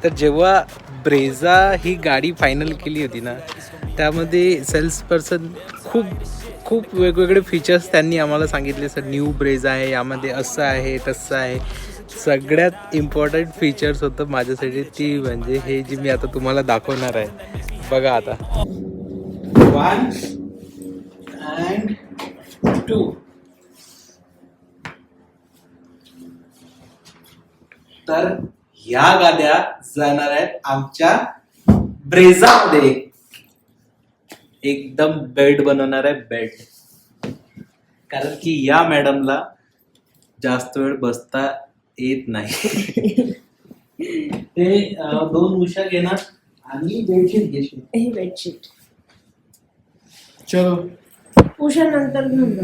तर जेव्हा ब्रेझा ही गाडी फायनल केली होती ना, त्यामध्ये सेल्स पर्सन खूप खूप वेगवेगळे फीचर्स त्यांनी आम्हाला सांगितले. सर न्यू ब्रेझा आहे, यामध्ये असं आहे तसं आहे. सगळ्यात इम्पॉर्टंट फीचर्स होतं माझ्यासाठी ती म्हणजे हे जी मी आता तुम्हाला दाखवणार आहे. बघा आता 1 and 2. तर ह्या गाड्या जाणार आहेत आमच्या ब्रेझामध्ये. एकदम बेड बनवणार आहे, बेड. कारण की या मॅडमला जास्त वेळ बसता येत नाही. ते 2 उषा घेणार आणि बेडशीट घेशील. हे बेडशीट चलो उषा नंतर घेऊन जा.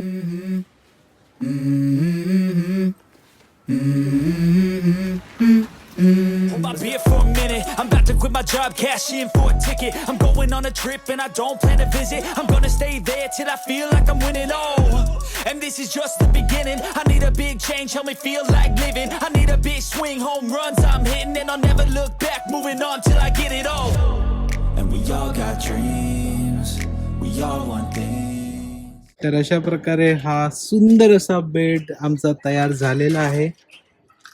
Hold my beer for a minute. I'm about to quit my job, cash in for a ticket. I'm going on a trip and I don't plan to visit. I'm gonna stay there till I feel like I'm winning. Oh, and this is just the beginning. I need a big change, help me feel like living. I need a big swing, home runs I'm hitting, and I'll never look back. Moving on till I get it all. And we all got dreams. We all want things. तर अशा प्रकारे हा सुंदर असा bed आमचा तयार झालेला आहे.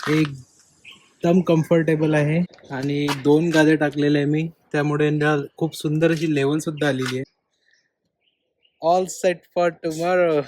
एकदम कम्फर्टेबल आहे आणि 2 गाद्या टाकलेल्या आहे मी, त्यामुळे खूप सुंदर अशी लेवल सुद्धा आलेली आहे. All set for tomorrow.